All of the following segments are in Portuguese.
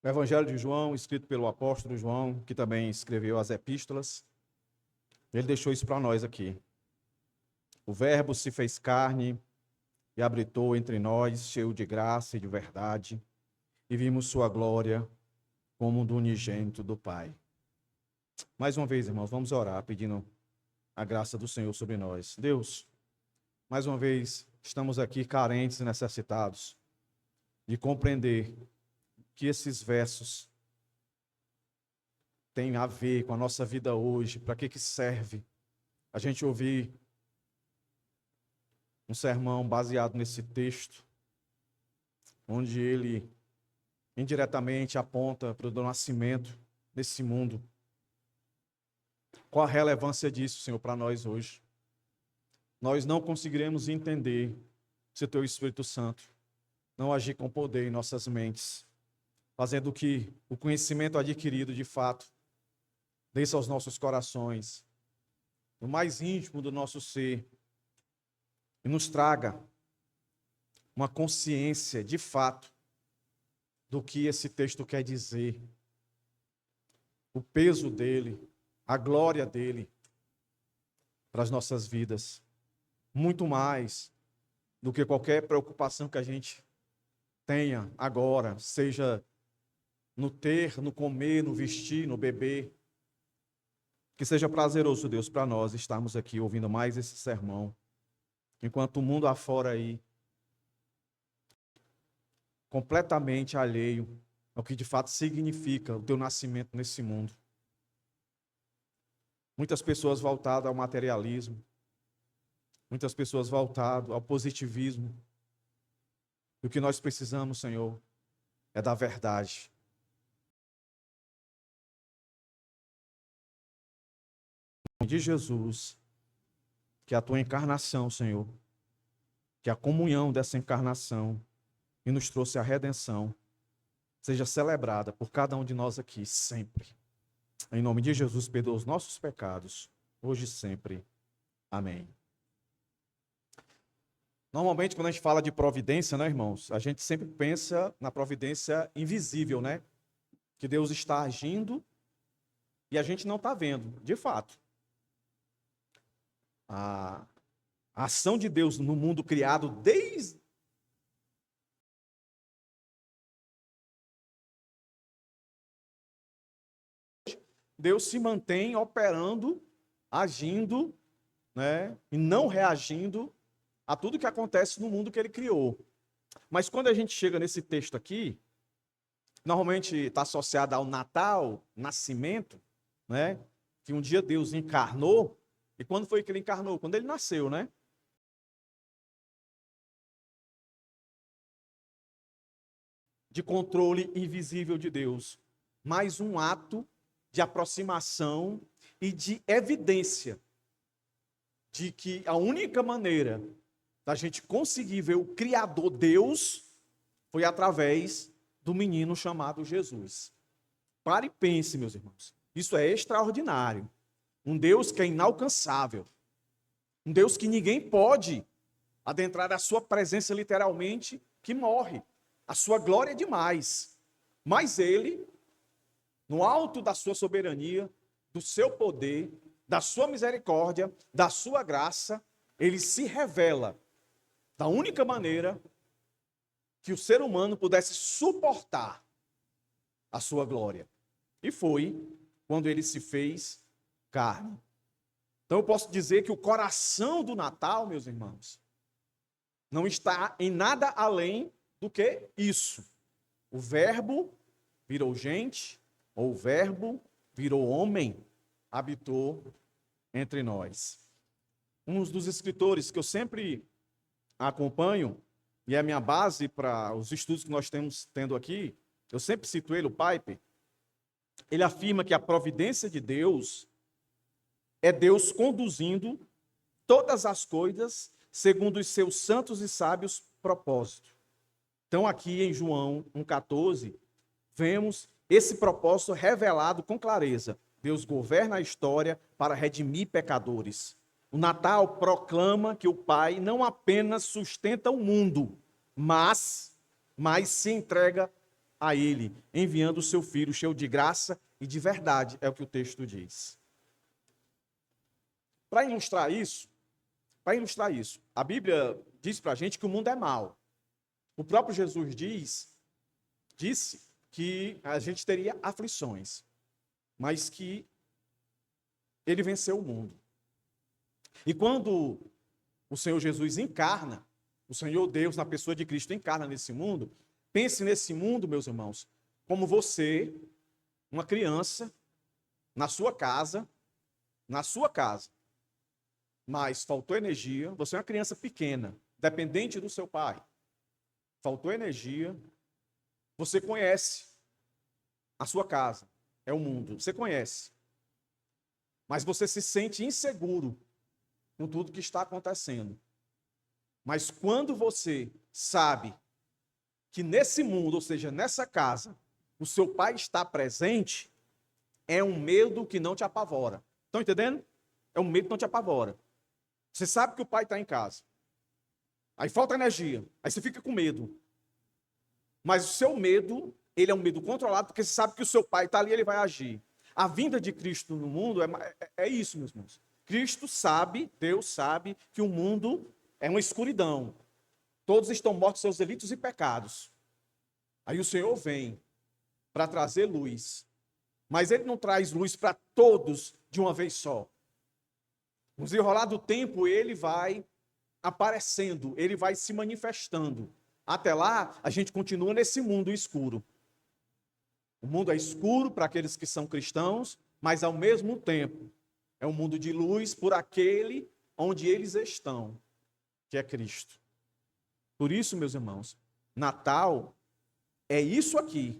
O Evangelho de João, escrito pelo apóstolo João, que também escreveu as epístolas, ele deixou isso para nós aqui. O Verbo se fez carne e habitou entre nós, cheio de graça e de verdade, e vimos sua glória como do unigênito do Pai. Mais uma vez, irmãos, vamos orar pedindo a graça do Senhor sobre nós. Deus, mais uma vez, estamos aqui carentes e necessitados de compreender que esses versos têm a ver com a nossa vida hoje, para que serve a gente ouvir um sermão baseado nesse texto, onde ele indiretamente aponta para o nascimento desse mundo. Qual a relevância disso, Senhor, para nós hoje? Nós não conseguiremos entender se o Teu Espírito Santo não agir com poder em nossas mentes, fazendo que o conhecimento adquirido, de fato, desça aos nossos corações, no mais íntimo do nosso ser, e nos traga uma consciência, de fato, do que esse texto quer dizer, o peso dele, a glória dele para as nossas vidas, muito mais do que qualquer preocupação que a gente tenha agora, seja no ter, no comer, no vestir, no beber. Que seja prazeroso, Deus, para nós estarmos aqui ouvindo mais esse sermão, enquanto o mundo afora aí, completamente alheio ao que de fato significa o teu nascimento nesse mundo. Muitas pessoas voltadas ao materialismo, muitas pessoas voltadas ao positivismo. E o que nós precisamos, Senhor, é da verdade. Em nome de Jesus, que a tua encarnação, Senhor, que a comunhão dessa encarnação que nos trouxe a redenção, seja celebrada por cada um de nós aqui, sempre. Em nome de Jesus, perdoa os nossos pecados, hoje e sempre. Amém. Normalmente, quando a gente fala de providência, né, irmãos, a gente sempre pensa na providência invisível, né? Que Deus está agindo e a gente não está vendo, de fato. A ação de Deus no mundo criado desde Deus se mantém operando, agindo, né, e não reagindo a tudo que acontece no mundo que ele criou. Mas quando a gente chega nesse texto aqui, normalmente está associado ao Natal, nascimento, né, que um dia Deus encarnou. E quando foi que ele encarnou? Quando ele nasceu, né? De controle invisível de Deus. Mais um ato de aproximação e de evidência de que a única maneira da gente conseguir ver o Criador Deus foi através do menino chamado Jesus. Pare e pense, meus irmãos. Isso é extraordinário. Um Deus que é inalcançável. Um Deus que ninguém pode adentrar a sua presença literalmente, que morre. A sua glória é demais. Mas ele, no alto da sua soberania, do seu poder, da sua misericórdia, da sua graça, ele se revela da única maneira que o ser humano pudesse suportar a sua glória. E foi quando ele se fez carne. Então eu posso dizer que o coração do Natal, meus irmãos, não está em nada além do que isso. O Verbo virou gente, ou o Verbo virou homem, habitou entre nós. Um dos escritores que eu sempre acompanho, e é a minha base para os estudos que nós temos tendo aqui, eu sempre cito ele, o Piper. Ele afirma que a providência de Deus é Deus conduzindo todas as coisas segundo os seus santos e sábios propósitos. Então, aqui em João 1,14, vemos esse propósito revelado com clareza. Deus governa a história para redimir pecadores. O Natal proclama que o Pai não apenas sustenta o mundo, mas se entrega a ele, enviando o seu Filho, cheio de graça e de verdade, é o que o texto diz. Para ilustrar isso, a Bíblia diz para a gente que o mundo é mau. O próprio Jesus disse que a gente teria aflições, mas que ele venceu o mundo. E quando o Senhor Jesus encarna, o Senhor Deus, na pessoa de Cristo, encarna nesse mundo, pense nesse mundo, meus irmãos, como você, uma criança, na sua casa, mas faltou energia, você é uma criança pequena, dependente do seu pai, faltou energia, você conhece a sua casa, é o mundo, você conhece, mas você se sente inseguro com tudo que está acontecendo. Mas quando você sabe que nesse mundo, ou seja, nessa casa, o seu pai está presente, é um medo que não te apavora. Estão entendendo? É um medo que não te apavora. Você sabe que o pai está em casa. Aí falta energia. Aí você fica com medo. Mas o seu medo, ele é um medo controlado, porque você sabe que o seu pai está ali e ele vai agir. A vinda de Cristo no mundo é isso, meus irmãos. Cristo sabe, Deus sabe, que o mundo é uma escuridão. Todos estão mortos em seus delitos e pecados. Aí o Senhor vem para trazer luz. Mas ele não traz luz para todos de uma vez só. No desenrolar do tempo, ele vai aparecendo, ele vai se manifestando. Até lá, a gente continua nesse mundo escuro. O mundo é escuro para aqueles que são cristãos, mas ao mesmo tempo é um mundo de luz por aquele onde eles estão, que é Cristo. Por isso, meus irmãos, Natal é isso aqui.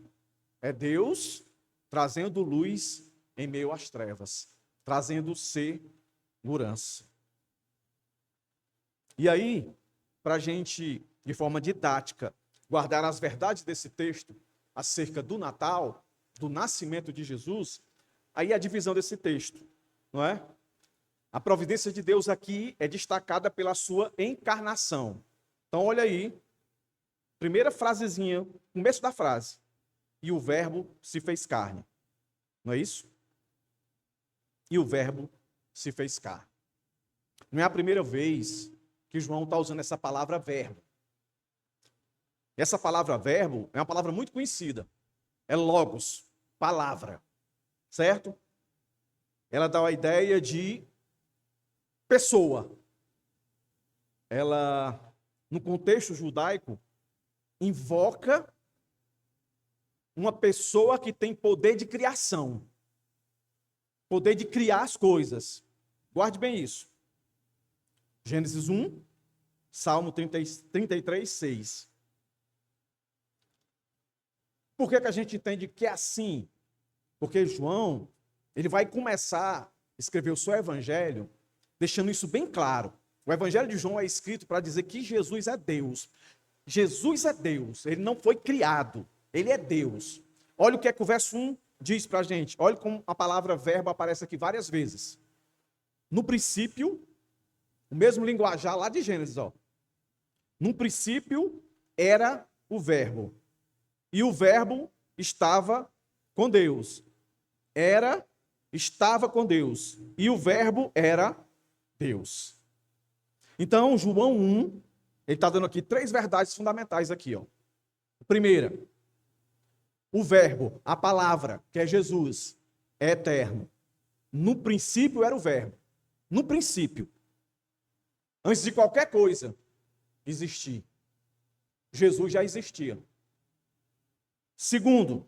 É Deus trazendo luz em meio às trevas, trazendo segurança. E aí, para a gente, de forma didática, guardar as verdades desse texto acerca do Natal, do nascimento de Jesus, aí a divisão desse texto, não é? A providência de Deus aqui é destacada pela sua encarnação. Então, olha aí, primeira frasezinha, começo da frase. E o verbo se fez carne. Não é isso? E o verbo se fez carne. Não é a primeira vez que João está usando essa palavra verbo. Essa palavra verbo é uma palavra muito conhecida. É logos, palavra. Certo? Ela dá a ideia de pessoa. Ela, no contexto judaico, invoca uma pessoa que tem poder de criação. Poder de criar as coisas. Guarde bem isso. Gênesis 1, Salmo 33, 6. Por que a gente entende que é assim? Porque João, ele vai começar a escrever o seu evangelho, deixando isso bem claro. O evangelho de João é escrito para dizer que Jesus é Deus. Jesus é Deus, ele não foi criado, ele é Deus. Olha o que é que o verso 1 diz para a gente. Olha como a palavra verbo aparece aqui várias vezes. No princípio, o mesmo linguajar lá de Gênesis, ó. No princípio era o verbo. E o verbo estava com Deus. Estava com Deus. E o verbo era Deus. Então, João 1, ele está dando aqui 3 verdades fundamentais aqui, ó. Primeira, o verbo, a palavra, que é Jesus, é eterno. No princípio era o verbo. No princípio. Antes de qualquer coisa existir. Jesus já existia. Segundo,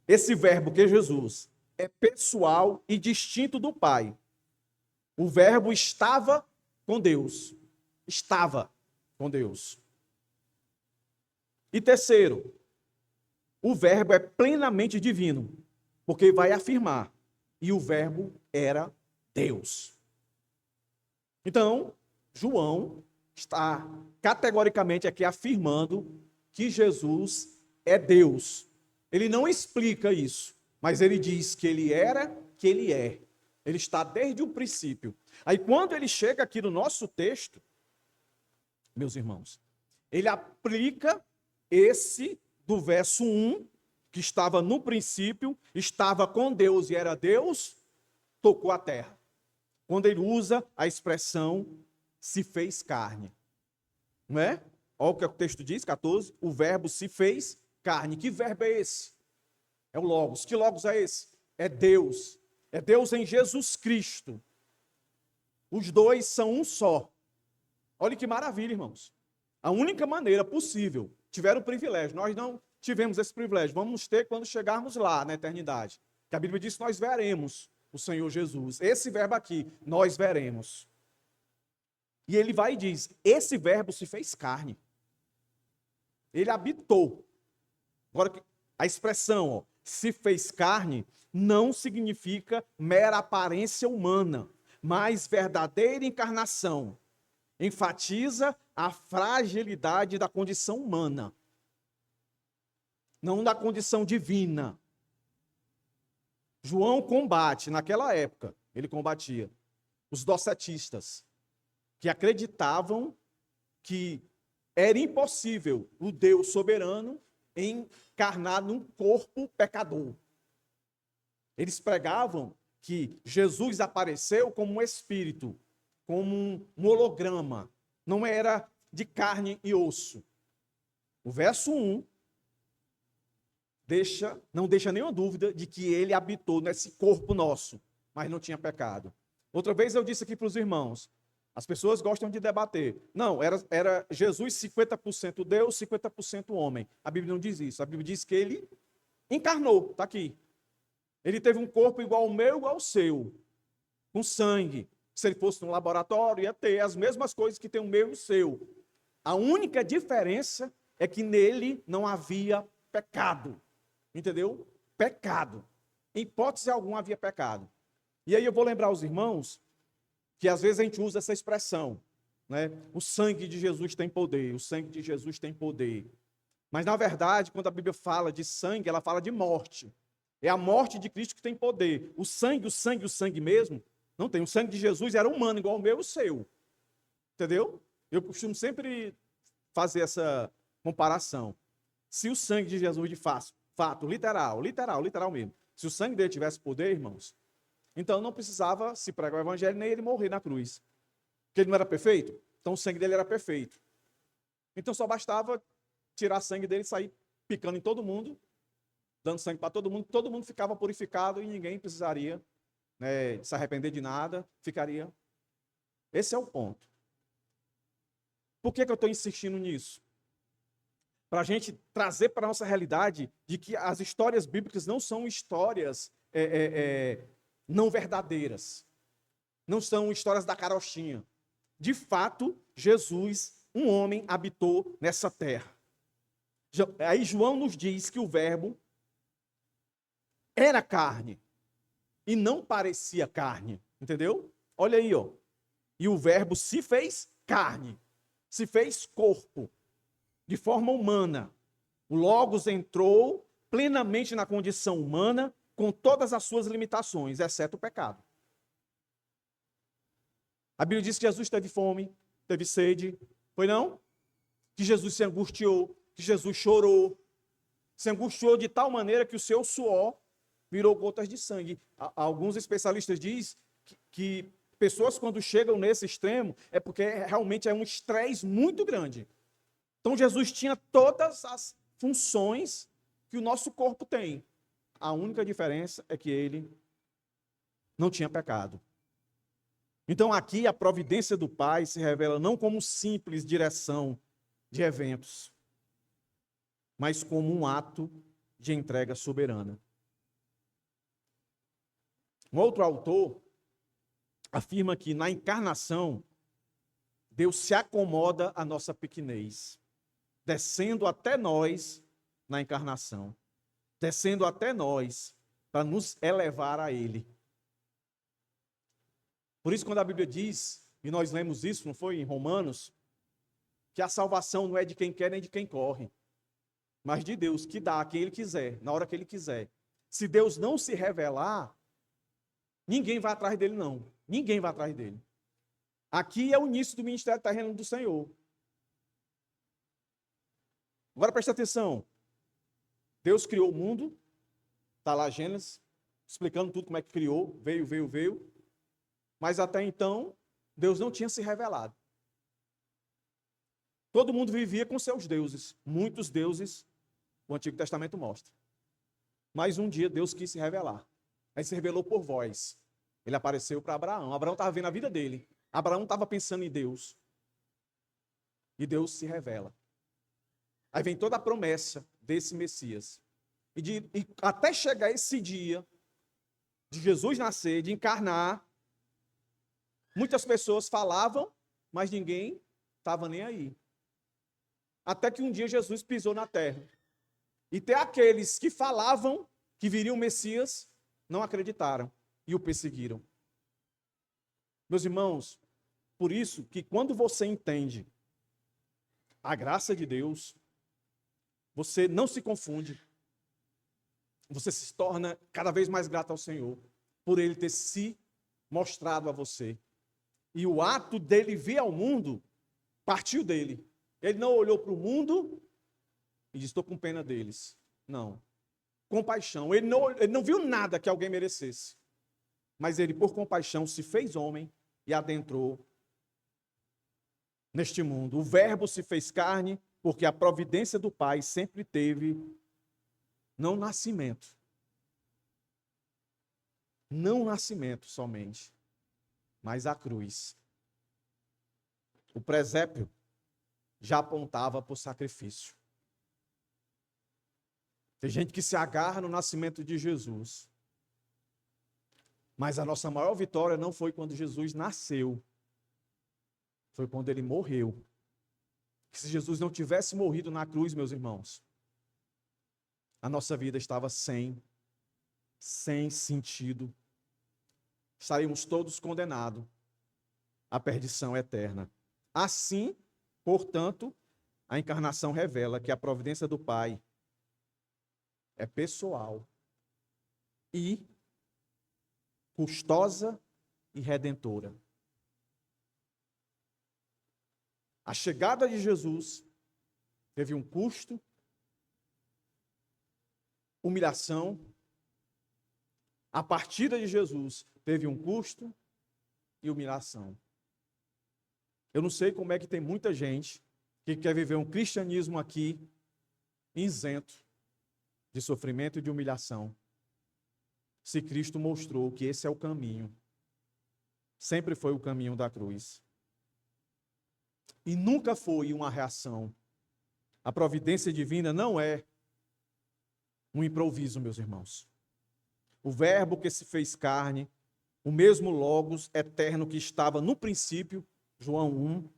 esse verbo que é Jesus é pessoal e distinto do Pai. O verbo estava com Deus. Estava com Deus. E terceiro, o verbo é plenamente divino, porque vai afirmar. E o verbo era Deus. Então, João está categoricamente aqui afirmando que Jesus é Deus. Ele não explica isso, mas ele diz que ele era, que ele é. Ele está desde o princípio. Aí quando ele chega aqui no nosso texto, meus irmãos, ele aplica esse do verso 1, que estava no princípio, estava com Deus e era Deus, tocou a terra. Quando ele usa a expressão se fez carne. Não é? Olha o que o texto diz, 14. O verbo se fez carne. Que verbo é esse? É o Logos. Que Logos é esse? É Deus. É Deus em Jesus Cristo. Os dois são um só. Olha que maravilha, irmãos. A única maneira possível, tiveram o privilégio, nós não tivemos esse privilégio, vamos ter quando chegarmos lá na eternidade. Que a Bíblia diz que nós veremos o Senhor Jesus. Esse verbo aqui, nós veremos. E ele vai e diz, esse verbo se fez carne. Ele habitou. Agora, a expressão, ó, se fez carne, não significa mera aparência humana, mas verdadeira encarnação. Enfatiza a fragilidade da condição humana, não da condição divina. João combate, naquela época, ele combatia os docetistas, que acreditavam que era impossível o Deus soberano encarnar num corpo pecador. Eles pregavam que Jesus apareceu como um espírito, como um holograma, não era de carne e osso. O verso 1 não deixa nenhuma dúvida de que ele habitou nesse corpo nosso, mas não tinha pecado. Outra vez eu disse aqui para os irmãos, as pessoas gostam de debater. Não, era Jesus 50% Deus, 50% homem. A Bíblia não diz isso. A Bíblia diz que ele encarnou, está aqui. Ele teve um corpo igual ao meu, igual ao seu, com sangue. Se ele fosse no laboratório, ia ter as mesmas coisas que tem o meu e o seu. A única diferença é que nele não havia pecado. Entendeu? Pecado. Em hipótese alguma havia pecado. E aí eu vou lembrar os irmãos que às vezes a gente usa essa expressão, né? O sangue de Jesus tem poder, o sangue de Jesus tem poder. Mas na verdade, quando a Bíblia fala de sangue, ela fala de morte. É a morte de Cristo que tem poder. O sangue mesmo, não tem. O sangue de Jesus era humano, igual o meu e o seu. Entendeu? Eu costumo sempre fazer essa comparação. Se o sangue de Jesus de fato, literal mesmo, se o sangue dele tivesse poder, irmãos, então não precisava se pregar o evangelho nem ele morrer na cruz. Porque ele não era perfeito? Então o sangue dele era perfeito. Então só bastava tirar sangue dele e sair picando em todo mundo, dando sangue para todo mundo ficava purificado e ninguém precisaria, né, se arrepender de nada, ficaria. Esse é o ponto. Por que eu estou insistindo nisso? Para a gente trazer para a nossa realidade de que as histórias bíblicas não são histórias não verdadeiras. Não são histórias da carochinha. De fato, Jesus, um homem, habitou nessa terra. Aí João nos diz que o verbo era carne e não parecia carne. Entendeu? Olha aí, ó. E o verbo se fez carne, se fez corpo, de forma humana. O Logos entrou plenamente na condição humana, com todas as suas limitações, exceto o pecado. A Bíblia diz que Jesus teve fome, teve sede, foi não? Que Jesus se angustiou, que Jesus chorou, se angustiou de tal maneira que o seu suor virou gotas de sangue. Alguns especialistas dizem que pessoas quando chegam nesse extremo é porque realmente é um estresse muito grande. Então Jesus tinha todas as funções que o nosso corpo tem. A única diferença é que ele não tinha pecado. Então aqui a providência do Pai se revela não como simples direção de eventos, mas como um ato de entrega soberana. Um outro autor afirma que na encarnação Deus se acomoda à nossa pequenez, descendo até nós na encarnação, descendo até nós para nos elevar a Ele. Por isso, quando a Bíblia diz, e nós lemos isso, não foi em Romanos, que a salvação não é de quem quer nem de quem corre, mas de Deus, que dá a quem Ele quiser, na hora que Ele quiser. Se Deus não se revelar, ninguém vai atrás dele, não. Ninguém vai atrás dele. Aqui é o início do ministério terreno do Senhor. Agora preste atenção. Deus criou o mundo, está lá Gênesis, explicando tudo como é que criou, veio. Mas até então, Deus não tinha se revelado. Todo mundo vivia com seus deuses, muitos deuses, o Antigo Testamento mostra. Mas um dia Deus quis se revelar. Aí se revelou por voz. Ele apareceu para Abraão. Abraão estava vendo a vida dele. Abraão estava pensando em Deus. E Deus se revela. Aí vem toda a promessa desse Messias. E até chegar esse dia de Jesus nascer, de encarnar, muitas pessoas falavam, mas ninguém estava nem aí. Até que um dia Jesus pisou na terra. E até aqueles que falavam que viria o Messias, não acreditaram e o perseguiram. Meus irmãos, por isso que quando você entende a graça de Deus, você não se confunde. Você se torna cada vez mais grato ao Senhor, por Ele ter se mostrado a você. E o ato dele vir ao mundo, partiu dele. Ele não olhou para o mundo e disse, estou com pena deles. Não. Compaixão. Ele não viu nada que alguém merecesse. Mas ele, por compaixão, se fez homem e adentrou neste mundo. O Verbo se fez carne, porque a providência do Pai sempre teve, não nascimento somente, mas a cruz. O presépio já apontava para o sacrifício. Tem gente que se agarra no nascimento de Jesus. Mas a nossa maior vitória não foi quando Jesus nasceu. Foi quando ele morreu. Se Jesus não tivesse morrido na cruz, meus irmãos, a nossa vida estava sem sentido. Estaríamos todos condenados à perdição eterna. Assim, portanto, a encarnação revela que a providência do Pai é pessoal e custosa e redentora. A chegada de Jesus teve um custo, humilhação. A partida de Jesus teve um custo e humilhação. Eu não sei como é que tem muita gente que quer viver um cristianismo aqui isento de sofrimento e de humilhação, se Cristo mostrou que esse é o caminho. Sempre foi o caminho da cruz. E nunca foi uma reação. A providência divina não é um improviso, meus irmãos. O Verbo que se fez carne, o mesmo Logos eterno que estava no princípio, João 1,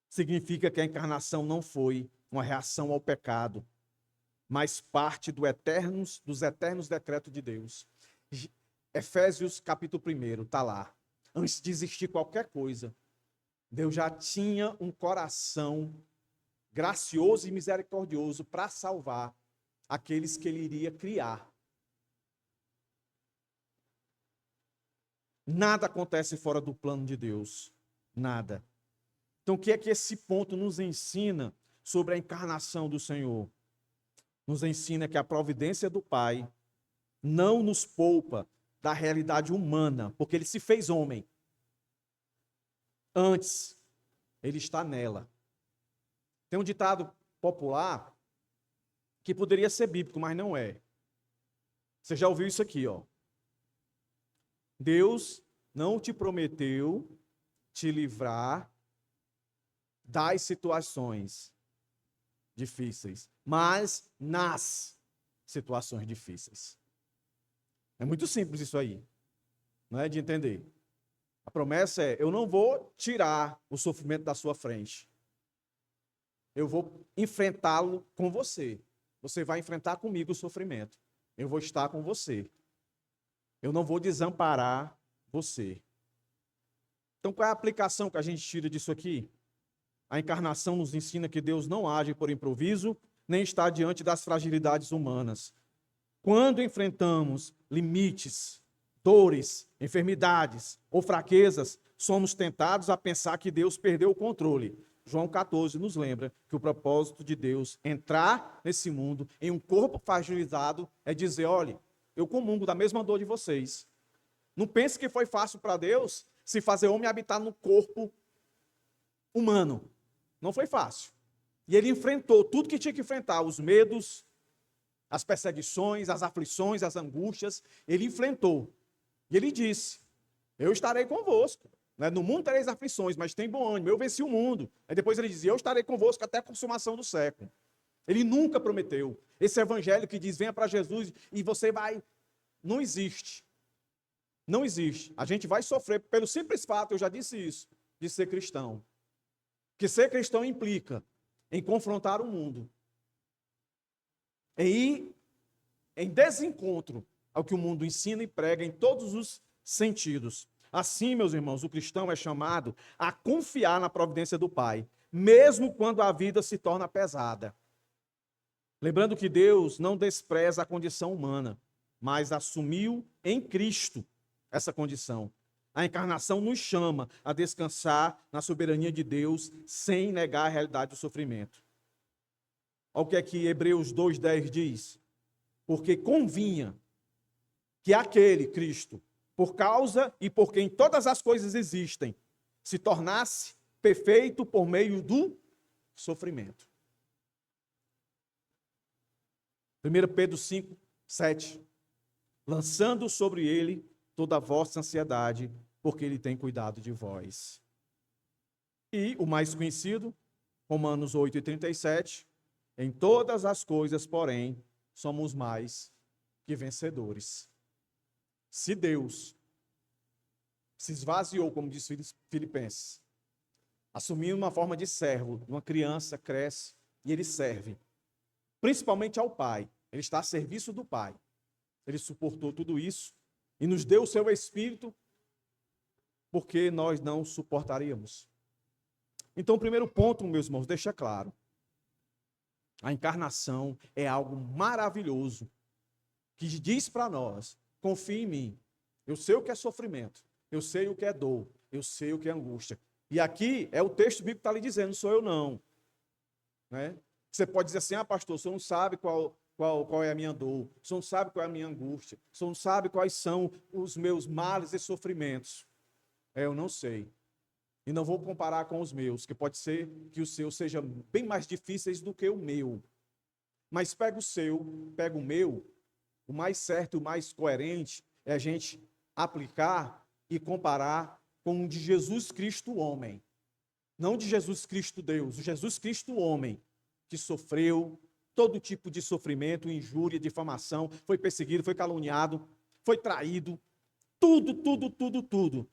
significa que a encarnação não foi uma reação ao pecado, mas parte dos eternos decretos de Deus. Efésios capítulo 1, está lá. Antes de existir qualquer coisa, Deus já tinha um coração gracioso e misericordioso para salvar aqueles que ele iria criar. Nada acontece fora do plano de Deus. Nada. Então, o que é que esse ponto nos ensina sobre a encarnação do Senhor? Nos ensina que a providência do Pai não nos poupa da realidade humana, porque ele se fez homem. Antes, ele está nela. Tem um ditado popular que poderia ser bíblico, mas não é. Você já ouviu isso aqui, ó. Deus não te prometeu te livrar das situações difíceis, mas nas situações difíceis. É muito simples isso aí, não é de entender. A promessa é, eu não vou tirar o sofrimento da sua frente. Eu vou enfrentá-lo com você. Você vai enfrentar comigo o sofrimento. Eu vou estar com você. Eu não vou desamparar você. Então, qual é a aplicação que a gente tira disso aqui? A encarnação nos ensina que Deus não age por improviso, nem está diante das fragilidades humanas. Quando enfrentamos limites, dores, enfermidades ou fraquezas, somos tentados a pensar que Deus perdeu o controle. João 14 nos lembra que o propósito de Deus entrar nesse mundo em um corpo fragilizado é dizer, olha, eu comungo da mesma dor de vocês. Não pense que foi fácil para Deus se fazer homem habitar no corpo humano. Não foi fácil. E ele enfrentou tudo que tinha que enfrentar, os medos, as perseguições, as aflições, as angústias. Ele enfrentou. E ele disse, eu estarei convosco. No mundo tereis aflições, mas tem bom ânimo, eu venci o mundo. Aí depois ele dizia, eu estarei convosco até a consumação do século. Ele nunca prometeu. Esse evangelho que diz, venha para Jesus e você vai... Não existe. Não existe. A gente vai sofrer pelo simples fato, eu já disse isso, de ser cristão. Que ser cristão implica em confrontar o mundo. Em desencontro ao que o mundo ensina e prega em todos os sentidos. Assim, meus irmãos, o cristão é chamado a confiar na providência do Pai, mesmo quando a vida se torna pesada. Lembrando que Deus não despreza a condição humana, mas assumiu em Cristo essa condição. A encarnação nos chama a descansar na soberania de Deus sem negar a realidade do sofrimento. Olha o que é que Hebreus 2,10 diz. Porque convinha que aquele, Cristo, por causa e por quem todas as coisas existem, se tornasse perfeito por meio do sofrimento. 1 Pedro 5,7. Lançando sobre ele toda a vossa ansiedade, porque ele tem cuidado de vós. E o mais conhecido, Romanos 8,37. Em todas as coisas, porém, somos mais que vencedores. Se Deus se esvaziou, como diz Filipenses, assumindo uma forma de servo, uma criança cresce e ele serve, principalmente ao Pai. Ele está a serviço do Pai. Ele suportou tudo isso e nos deu o seu Espírito, porque nós não suportaríamos. Então, o primeiro ponto, meus irmãos, deixa claro. A encarnação é algo maravilhoso, que diz para nós, confie em mim, eu sei o que é sofrimento, eu sei o que é dor, eu sei o que é angústia. E aqui é o texto bíblico que está lhe dizendo, não sou eu não. Né? Você pode dizer assim, pastor, o senhor não sabe qual é a minha dor, o senhor não sabe qual é a minha angústia, o senhor não sabe quais são os meus males e sofrimentos. Eu não sei. E não vou comparar com os meus, que pode ser que os seus sejam bem mais difíceis do que o meu. Mas pega o seu, pega o meu, o mais certo, o mais coerente é a gente aplicar e comparar com o de Jesus Cristo homem. Não de Jesus Cristo Deus, o Jesus Cristo homem, que sofreu todo tipo de sofrimento, injúria, difamação, foi perseguido, foi caluniado, foi traído, tudo.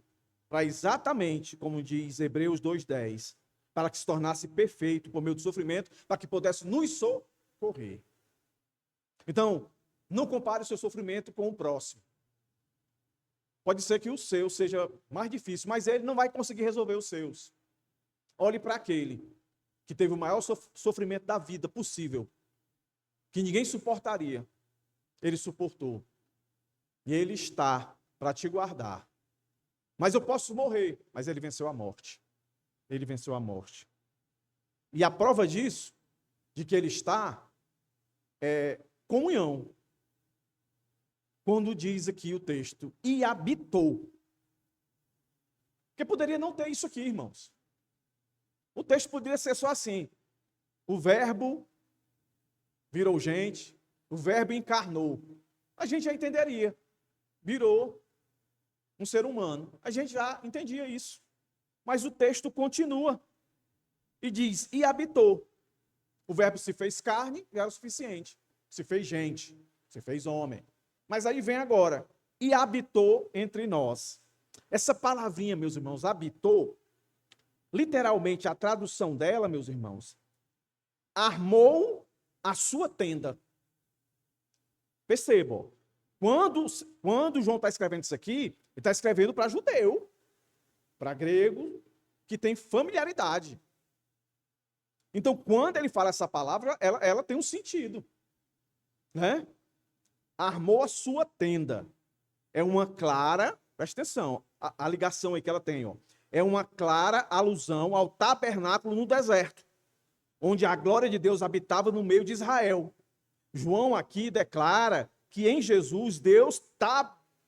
Para exatamente, como diz Hebreus 2,10, para que se tornasse perfeito por meio do sofrimento, para que pudesse nos socorrer. Então, não compare o seu sofrimento com o próximo. Pode ser que o seu seja mais difícil, mas ele não vai conseguir resolver os seus. Olhe para aquele que teve o maior sofrimento da vida possível, que ninguém suportaria. Ele suportou. E ele está para te guardar. Mas eu posso morrer, mas ele venceu a morte. Ele venceu a morte. E a prova disso, de que ele está, é comunhão. Quando diz aqui o texto, e habitou. Porque poderia não ter isso aqui, irmãos. O texto poderia ser só assim. O verbo virou gente, o verbo encarnou. A gente já entenderia. Virou um ser humano. A gente já entendia isso. Mas o texto continua e diz, e habitou. O verbo se fez carne, já era o suficiente. Se fez gente, se fez homem. Mas aí vem agora, e habitou entre nós. Essa palavrinha, meus irmãos, habitou, literalmente a tradução dela, meus irmãos, armou a sua tenda. Percebam, quando João está escrevendo isso aqui, ele está escrevendo para judeu, para grego, que tem familiaridade. Então, quando ele fala essa palavra, ela tem um sentido. Né? Armou a sua tenda. É uma clara, presta atenção, a ligação aí que ela tem. Ó. é uma clara alusão ao tabernáculo no deserto, onde a glória de Deus habitava no meio de Israel. João aqui declara que em Jesus Deus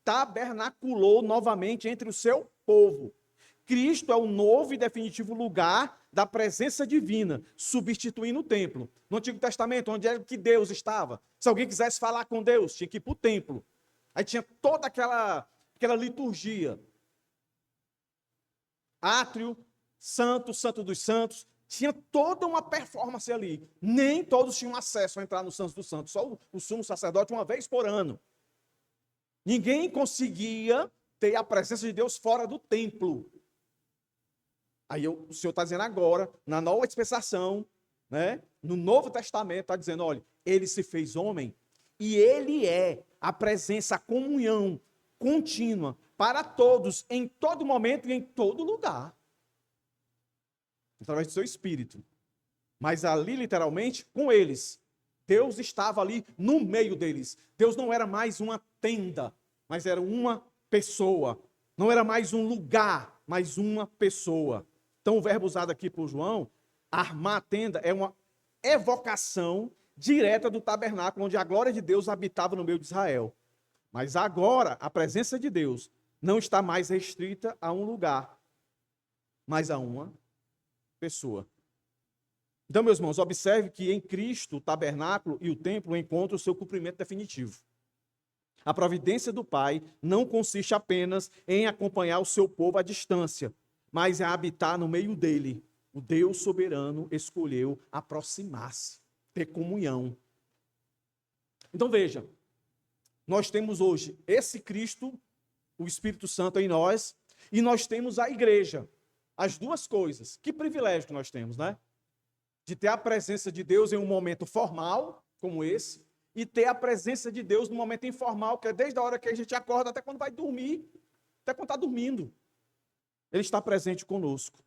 tabernaculou novamente entre o seu povo. Cristo é o novo e definitivo lugar da presença divina, substituindo o templo. No Antigo Testamento, onde era que Deus estava? Se alguém quisesse falar com Deus, tinha que ir para o templo. Aí tinha toda aquela liturgia. Átrio, santo, santo dos santos. Tinha toda uma performance ali. Nem todos tinham acesso a entrar no Santo dos Santos. Só o sumo sacerdote uma vez por ano. Ninguém conseguia ter a presença de Deus fora do templo. Aí o Senhor está dizendo agora, na nova dispensação, né, no Novo Testamento, está dizendo, olha, ele se fez homem e ele é a presença, a comunhão contínua para todos, em todo momento e em todo lugar. Através do seu Espírito. Mas ali, literalmente, com eles. Deus estava ali no meio deles. Deus não era mais uma tenda, mas era uma pessoa. Não era mais um lugar, mas uma pessoa. Então, o verbo usado aqui por João, armar a tenda, é uma evocação direta do tabernáculo, onde a glória de Deus habitava no meio de Israel. Mas agora, a presença de Deus não está mais restrita a um lugar, mas a uma pessoa. Então, meus irmãos, observe que em Cristo, o tabernáculo e o templo encontram o seu cumprimento definitivo. A providência do Pai não consiste apenas em acompanhar o seu povo à distância, mas é habitar no meio dele. O Deus soberano escolheu aproximar-se, ter comunhão. Então veja, nós temos hoje esse Cristo, o Espírito Santo em nós, e nós temos a igreja. As duas coisas. Que privilégio que nós temos, né? De ter a presença de Deus em um momento formal, como esse, e ter a presença de Deus no momento informal, que é desde a hora que a gente acorda até quando vai dormir, até quando está dormindo. Ele está presente conosco.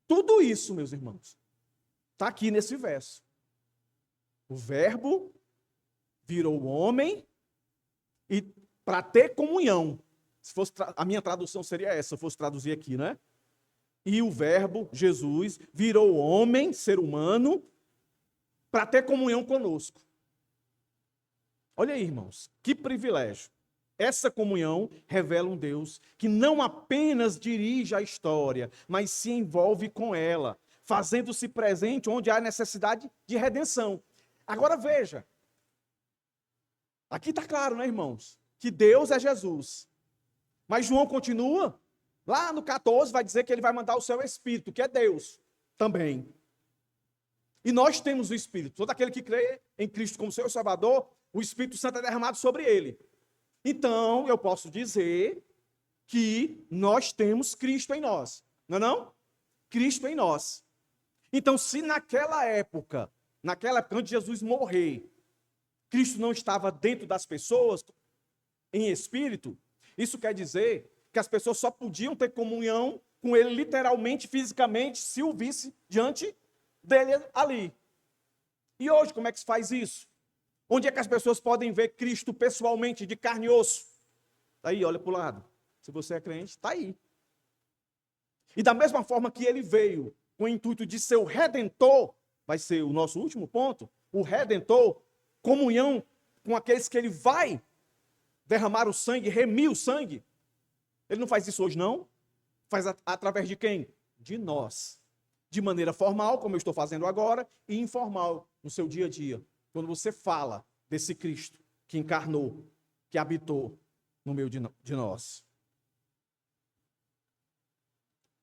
Tudo isso, meus irmãos, está aqui nesse verso. O verbo virou homem e para ter comunhão. Se fosse a minha tradução seria essa, se eu fosse traduzir aqui, né? E o verbo, Jesus, virou homem, ser humano, para ter comunhão conosco. Olha aí, irmãos, que privilégio. Essa comunhão revela um Deus que não apenas dirige a história, mas se envolve com ela, fazendo-se presente onde há necessidade de redenção. Agora veja, aqui está claro, né, irmãos, que Deus é Jesus. Mas João continua, lá no 14 vai dizer que ele vai mandar o seu Espírito, que é Deus também. E nós temos o Espírito. Todo aquele que crê em Cristo como seu Salvador, o Espírito Santo é derramado sobre ele. Então, eu posso dizer que nós temos Cristo em nós. Não é não? Cristo em nós. Então, se naquela época antes de Jesus morrer, Cristo não estava dentro das pessoas, em espírito, isso quer dizer que as pessoas só podiam ter comunhão com ele literalmente, fisicamente, se o visse diante dele ali. E hoje, como é que se faz isso? Onde é que as pessoas podem ver Cristo pessoalmente, de carne e osso? Está aí, olha para o lado. Se você é crente, está aí. E da mesma forma que ele veio com o intuito de ser o Redentor, vai ser o nosso último ponto, o Redentor, comunhão com aqueles que ele vai derramar o sangue, remir o sangue. Ele não faz isso hoje, não. Faz através de quem? De nós. De maneira formal, como eu estou fazendo agora, e informal, no seu dia a dia. Quando você fala desse Cristo que encarnou, que habitou no meio de nós.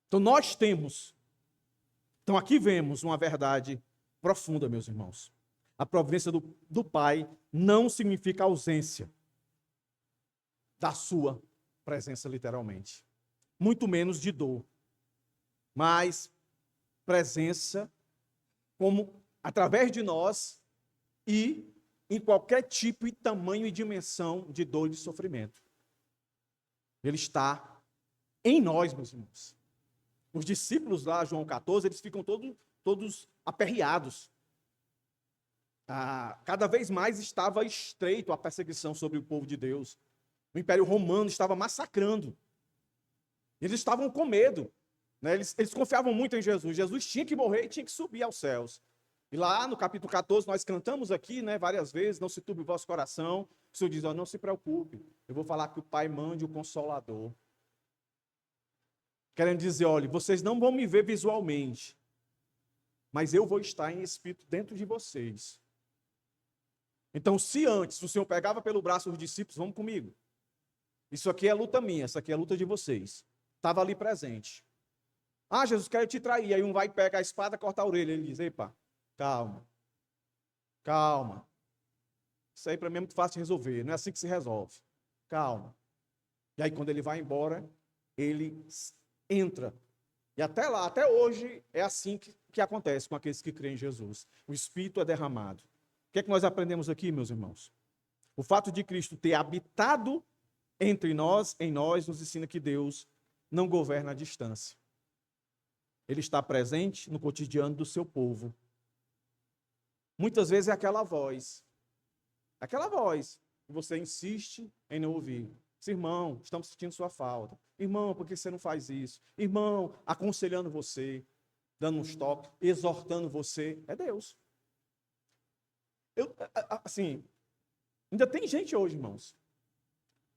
Então nós temos. Então aqui vemos uma verdade profunda, meus irmãos. A providência do Pai não significa ausência da sua presença, literalmente. Muito menos de dor. Mas presença como através de nós e em qualquer tipo e tamanho e dimensão de dor e de sofrimento. Ele está em nós, meus irmãos. Os discípulos lá, João 14, eles ficam todos aperreados. Cada vez mais estava estreito a perseguição sobre o povo de Deus. O Império Romano estava massacrando. Eles estavam com medo. né? Eles confiavam muito em Jesus. Jesus tinha que morrer e tinha que subir aos céus. E lá no capítulo 14, nós cantamos aqui, né, várias vezes, não se turbe o vosso coração. O Senhor diz, ó, não se preocupe, eu vou falar que o Pai mande o Consolador. Querendo dizer, olha, vocês não vão me ver visualmente, mas eu vou estar em espírito dentro de vocês. Então, se antes o Senhor pegava pelo braço os discípulos, vamos comigo. Isso aqui é luta minha, isso aqui é luta de vocês. Estava ali presente. Ah, Jesus, quero te trair. Aí um vai pegar a espada, corta a orelha. Ele diz, epa, calma, calma. Isso aí para mim é muito fácil de resolver, não é assim que se resolve. Calma. E aí quando ele vai embora, ele entra. E até lá, até hoje, é assim que acontece com aqueles que creem em Jesus. O Espírito é derramado. O que é que nós aprendemos aqui, meus irmãos? O fato de Cristo ter habitado entre nós, em nós, nos ensina que Deus não governa à distância. Ele está presente no cotidiano do seu povo. Muitas vezes é aquela voz que você insiste em não ouvir. Diz, irmão, estamos sentindo sua falta. Irmão, por que você não faz isso? Irmão, aconselhando você, dando uns toques, exortando você. É Deus. Assim, ainda tem gente hoje, irmãos,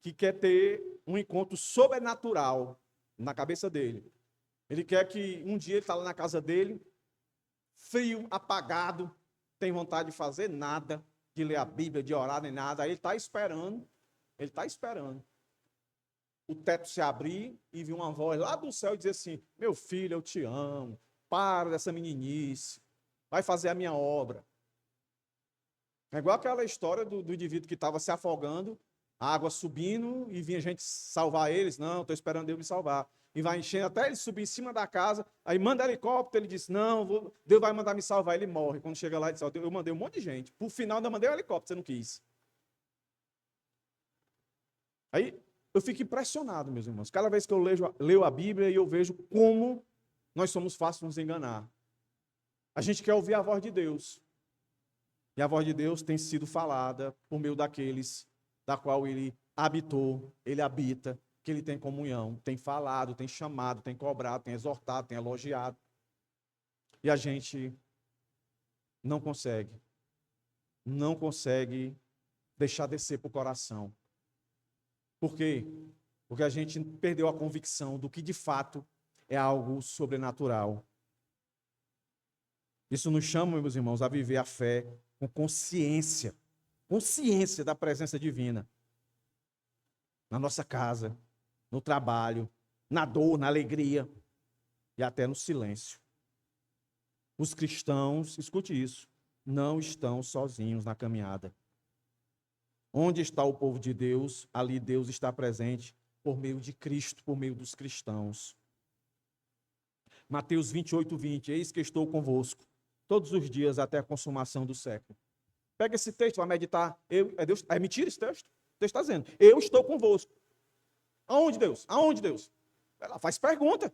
que quer ter um encontro sobrenatural na cabeça dele. Ele quer que um dia ele está lá na casa dele, frio, apagado, tem vontade de fazer nada, de ler a Bíblia, de orar, nem nada. Aí ele está esperando o teto se abrir e vir uma voz lá do céu e dizer assim, meu filho, eu te amo, para dessa meninice, vai fazer a minha obra. É igual aquela história do indivíduo que estava se afogando, a água subindo e vinha gente salvar eles. Não, estou esperando Deus me salvar. E vai enchendo até ele subir em cima da casa, aí manda helicóptero, ele diz, não, Deus vai mandar me salvar, ele morre. Quando chega lá, ele diz, eu mandei um monte de gente. Por final, ainda mandei um helicóptero, você não quis. Aí eu fico impressionado, meus irmãos. Cada vez que eu leio a Bíblia e eu vejo como nós somos fáceis de nos enganar. A gente quer ouvir a voz de Deus. E a voz de Deus tem sido falada por meio daqueles da qual ele habitou, ele habita, que ele tem comunhão, tem falado, tem chamado, tem cobrado, tem exortado, tem elogiado. E a gente não consegue deixar descer para o coração. Por quê? Porque a gente perdeu a convicção do que de fato é algo sobrenatural. Isso nos chama, meus irmãos, a viver a fé com consciência da presença divina. Na nossa casa, no trabalho, na dor, na alegria e até no silêncio. Os cristãos, escute isso, não estão sozinhos na caminhada. Onde está o povo de Deus, ali Deus está presente por meio de Cristo, por meio dos cristãos. Mateus 28:20, eis que estou convosco todos os dias até a consumação do século. Pega esse texto, vai meditar. É mentira esse texto? O texto está dizendo, eu estou convosco. Aonde, Deus? Aonde, Deus? Ela faz pergunta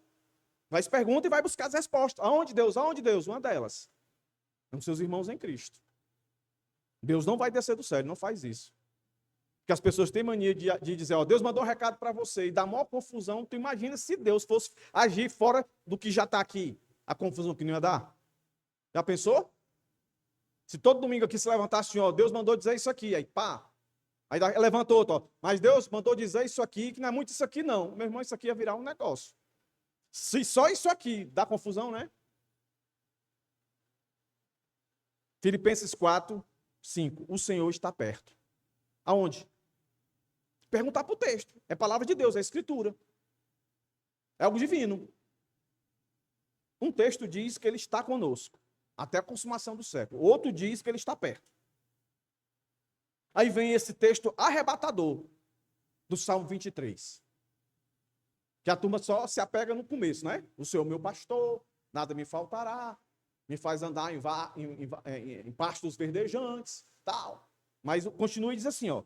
e vai buscar as respostas. Aonde, Deus? Aonde, Deus? Uma delas. São seus irmãos em Cristo. Deus não vai descer do céu, ele não faz isso. Porque as pessoas têm mania de dizer, ó, Deus mandou um recado para você, e dá maior confusão. Tu imagina se Deus fosse agir fora do que já está aqui. A confusão que não ia dar? Já pensou? Se todo domingo aqui se levantasse, ó, Deus mandou dizer isso aqui, aí pá. Aí levantou outro, ó, mas Deus mandou dizer isso aqui, que não é muito isso aqui não. Meu irmão, isso aqui ia virar um negócio. Se só isso aqui dá confusão, né? Filipenses 4:5, o Senhor está perto. Aonde? Perguntar para o texto. É palavra de Deus, é escritura. É algo divino. Um texto diz que ele está conosco, até a consumação do século. Outro diz que ele está perto. Aí vem esse texto arrebatador do Salmo 23. Que a turma só se apega no começo, né? O Senhor meu pastor, nada me faltará, me faz andar em pastos verdejantes, tal. Mas continua e diz assim, ó,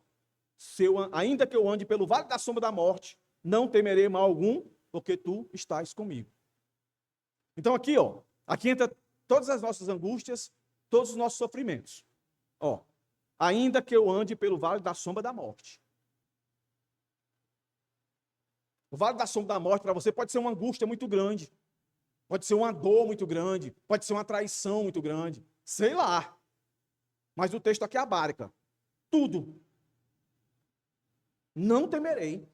ainda que eu ande pelo vale da sombra da morte, não temerei mal algum, porque tu estás comigo. Então aqui, ó, aqui entra todas as nossas angústias, todos os nossos sofrimentos. Ó, ainda que eu ande pelo vale da sombra da morte. O vale da sombra da morte para você pode ser uma angústia muito grande. Pode ser uma dor muito grande, pode ser uma traição muito grande, sei lá. Mas o texto aqui abarca tudo. Não temerei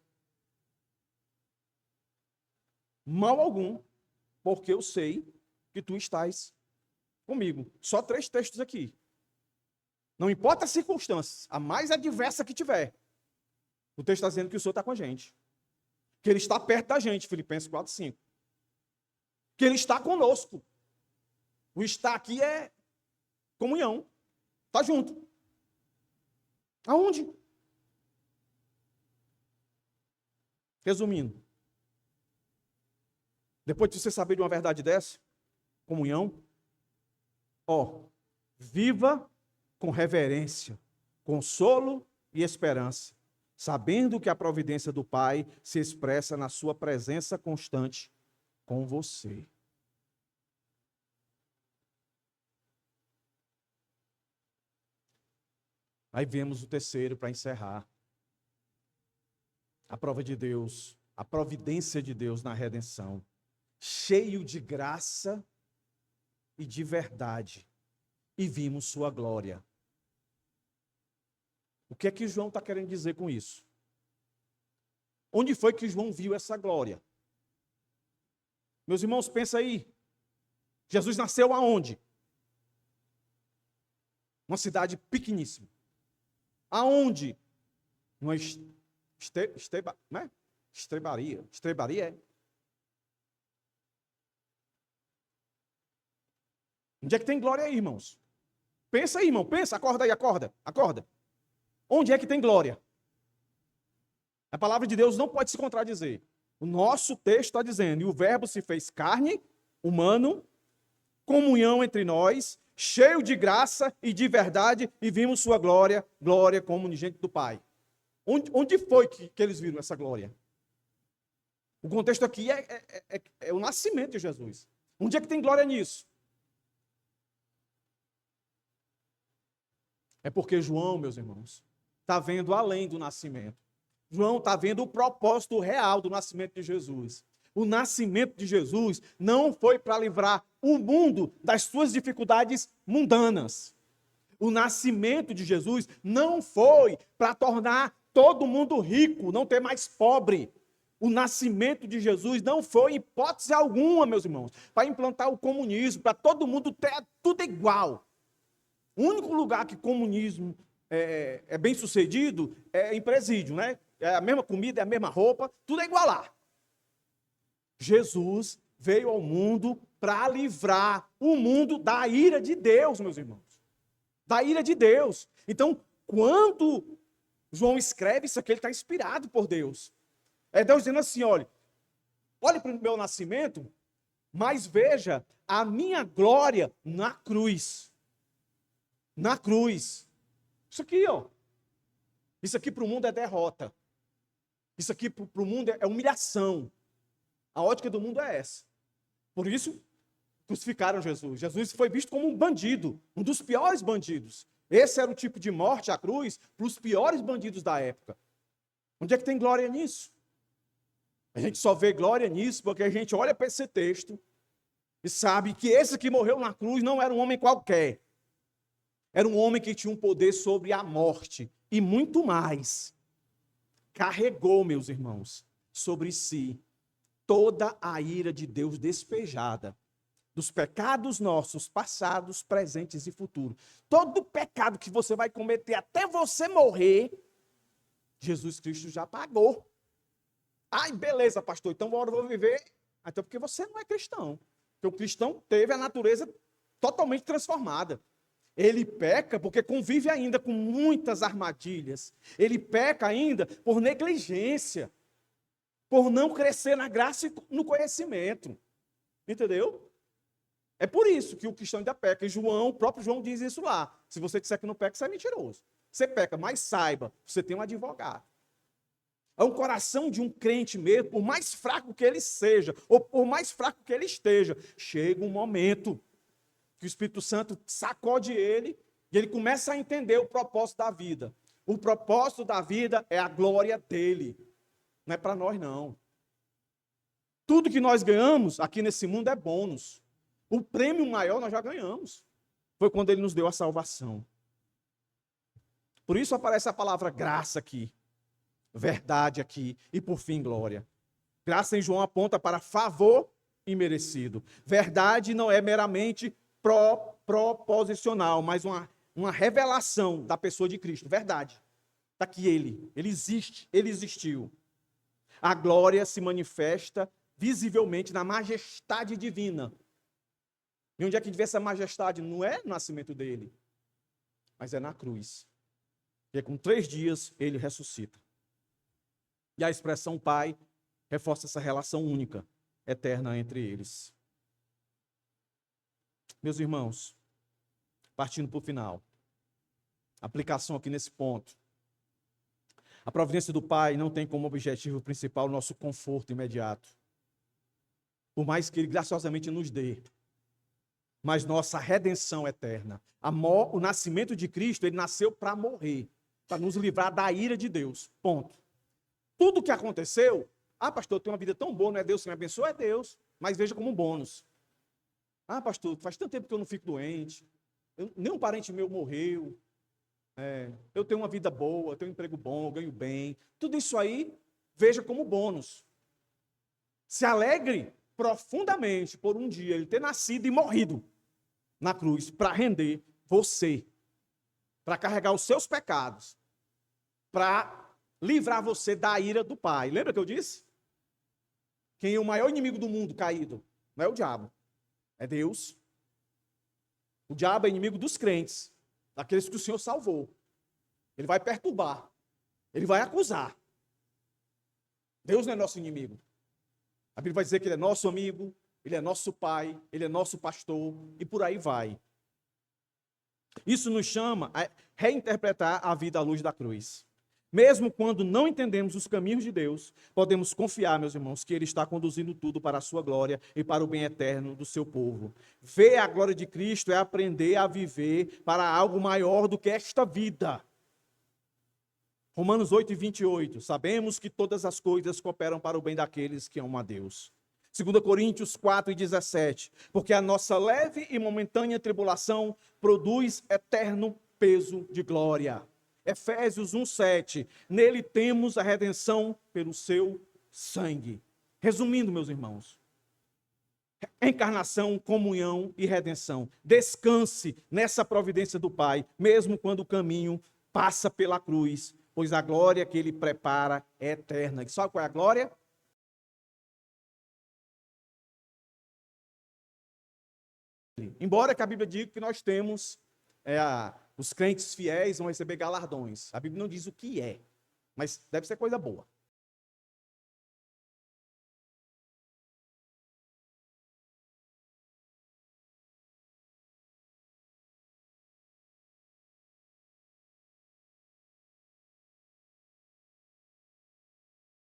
mal algum, porque eu sei que tu estás comigo. Só 3 textos aqui. Não importa as circunstâncias, a mais adversa que tiver, o texto está dizendo que o Senhor está com a gente. Que Ele está perto da gente, Filipenses 4:5. Que Ele está conosco. O estar aqui é comunhão. Está junto. Aonde? Resumindo, depois de você saber de uma verdade dessa, comunhão, viva com reverência, consolo e esperança, sabendo que a providência do Pai se expressa na sua presença constante com você. Aí vemos o terceiro para encerrar. A prova de Deus, a providência de Deus na redenção, cheio de graça e de verdade, e vimos sua glória. O que é que João está querendo dizer com isso? Onde foi que João viu essa glória? Meus irmãos, pensa aí. Jesus nasceu aonde? Uma cidade pequeníssima. Aonde? Uma estrebaria. Estrebaria é. Onde é que tem glória aí, irmãos? Pensa aí, irmão. Pensa. Acorda aí, acorda. Acorda. Onde é que tem glória? A palavra de Deus não pode se contradizer. O nosso texto está dizendo, e o verbo se fez carne, humano, comunhão entre nós, cheio de graça e de verdade, e vimos sua glória, glória como unigênito do Pai. Onde foi que eles viram essa glória? O contexto aqui é o nascimento de Jesus. Onde é que tem glória nisso? É porque João, meus irmãos, está vendo além do nascimento. João está vendo o propósito real do nascimento de Jesus. O nascimento de Jesus não foi para livrar o mundo das suas dificuldades mundanas. O nascimento de Jesus não foi para tornar todo mundo rico, não ter mais pobre. O nascimento de Jesus não foi, em hipótese alguma, meus irmãos, para implantar o comunismo, para todo mundo ter tudo igual. O único lugar que comunismo é bem sucedido é em presídio, né? É a mesma comida, é a mesma roupa, tudo é igual lá. Jesus veio ao mundo para livrar o mundo da ira de Deus, meus irmãos. Da ira de Deus. Então, quando João escreve isso aqui, ele está inspirado por Deus. É Deus dizendo assim, olhe para o meu nascimento, mas veja a minha glória na cruz. Na cruz. Isso aqui, Isso aqui para o mundo é derrota. Isso aqui para o mundo é humilhação. A ótica do mundo é essa. Por isso, crucificaram Jesus. Jesus foi visto como um bandido, um dos piores bandidos. Esse era o tipo de morte, a cruz, para os piores bandidos da época. Onde é que tem glória nisso? A gente só vê glória nisso porque a gente olha para esse texto e sabe que esse que morreu na cruz não era um homem qualquer. Era um homem que tinha um poder sobre a morte e muito mais. Carregou, meus irmãos, sobre si toda a ira de Deus despejada dos pecados nossos, passados, presentes e futuros. Todo pecado que você vai cometer até você morrer, Jesus Cristo já pagou. Ai, beleza, pastor, então agora eu vou viver. Até porque você não é cristão. Porque o cristão teve a natureza totalmente transformada. Ele peca porque convive ainda com muitas armadilhas. Ele peca ainda por negligência, por não crescer na graça e no conhecimento. Entendeu? É por isso que o cristão ainda peca. E o próprio João diz isso lá. Se você disser que não peca, você é mentiroso. Você peca, mas saiba, você tem um advogado. É um coração de um crente mesmo, por mais fraco que ele seja, ou por mais fraco que ele esteja, chega um momento que o Espírito Santo sacode ele e ele começa a entender o propósito da vida. O propósito da vida é a glória dele. Não é para nós, não. Tudo que nós ganhamos aqui nesse mundo é bônus. O prêmio maior nós já ganhamos. Foi quando ele nos deu a salvação. Por isso aparece a palavra graça aqui, verdade aqui e por fim glória. Graça em João aponta para favor imerecido. Verdade não é meramente proposicional, mas uma revelação da pessoa de Cristo. Verdade. Está aqui ele existe, ele existiu. A glória se manifesta visivelmente na majestade divina. E onde é que vê essa majestade? Não é no nascimento dele, mas é na cruz. E com 3 dias ele ressuscita. E a expressão Pai reforça essa relação única, eterna entre eles. Meus irmãos, partindo para o final, aplicação aqui nesse ponto. A providência do Pai não tem como objetivo principal o nosso conforto imediato. Por mais que ele graciosamente nos dê, mas nossa redenção eterna. O nascimento de Cristo, ele nasceu para morrer, para nos livrar da ira de Deus. Ponto. Tudo o que aconteceu, pastor, eu tenho uma vida tão boa, não é Deus que me abençoa? É Deus, mas veja como um bônus. Pastor, faz tanto tempo que eu não fico doente, nenhum parente meu morreu, eu tenho uma vida boa, tenho um emprego bom, eu ganho bem. Tudo isso aí, veja como bônus. Se alegre profundamente por um dia ele ter nascido e morrido na cruz para render você, para carregar os seus pecados, para livrar você da ira do Pai. Lembra que eu disse? Quem é o maior inimigo do mundo caído? Não é o diabo, é Deus. O diabo é inimigo dos crentes, daqueles que o Senhor salvou. Ele vai perturbar, ele vai acusar. Deus não é nosso inimigo. A Bíblia vai dizer que ele é nosso amigo, ele é nosso pai, ele é nosso pastor, e por aí vai. Isso nos chama a reinterpretar a vida à luz da cruz. Mesmo quando não entendemos os caminhos de Deus, podemos confiar, meus irmãos, que ele está conduzindo tudo para a sua glória e para o bem eterno do seu povo. Ver a glória de Cristo é aprender a viver para algo maior do que esta vida. Romanos 8:28, sabemos que todas as coisas cooperam para o bem daqueles que amam a Deus. 2 Coríntios 4:17, porque a nossa leve e momentânea tribulação produz eterno peso de glória. Efésios 1:7, nele temos a redenção pelo seu sangue. Resumindo, meus irmãos, encarnação, comunhão e redenção. Descanse nessa providência do Pai, mesmo quando o caminho passa pela cruz, pois a glória que ele prepara é eterna. E sabe qual é a glória? Embora que a Bíblia diga que nós temos, os crentes fiéis vão receber galardões. A Bíblia não diz o que é, mas deve ser coisa boa.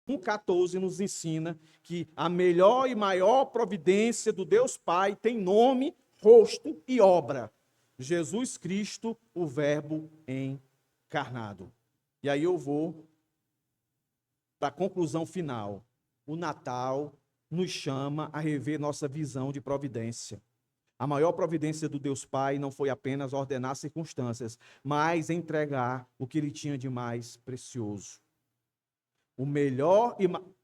O 14 nos ensina que a melhor e maior providência do Deus Pai tem nome, rosto e obra. Jesus Cristo, o Verbo encarnado. E aí eu vou para a conclusão final. O Natal nos chama a rever nossa visão de providência. A maior providência do Deus Pai não foi apenas ordenar circunstâncias, mas entregar o que ele tinha de mais precioso.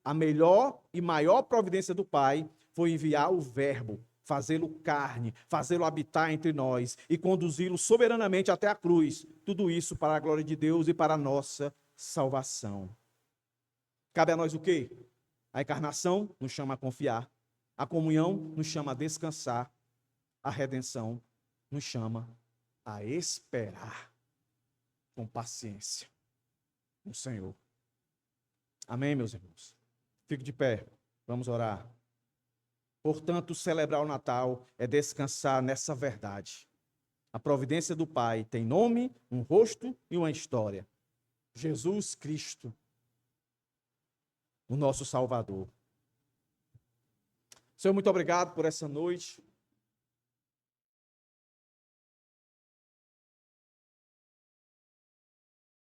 A melhor e maior providência do Pai foi enviar o Verbo, fazê-lo carne, fazê-lo habitar entre nós e conduzi-lo soberanamente até a cruz. Tudo isso para a glória de Deus e para a nossa salvação. Cabe a nós o quê? A encarnação nos chama a confiar. A comunhão nos chama a descansar. A redenção nos chama a esperar com paciência no Senhor. Amém, meus irmãos? Fique de pé, vamos orar. Portanto, celebrar o Natal é descansar nessa verdade. A providência do Pai tem nome, um rosto e uma história. Jesus Cristo, o nosso Salvador. Senhor, muito obrigado por essa noite.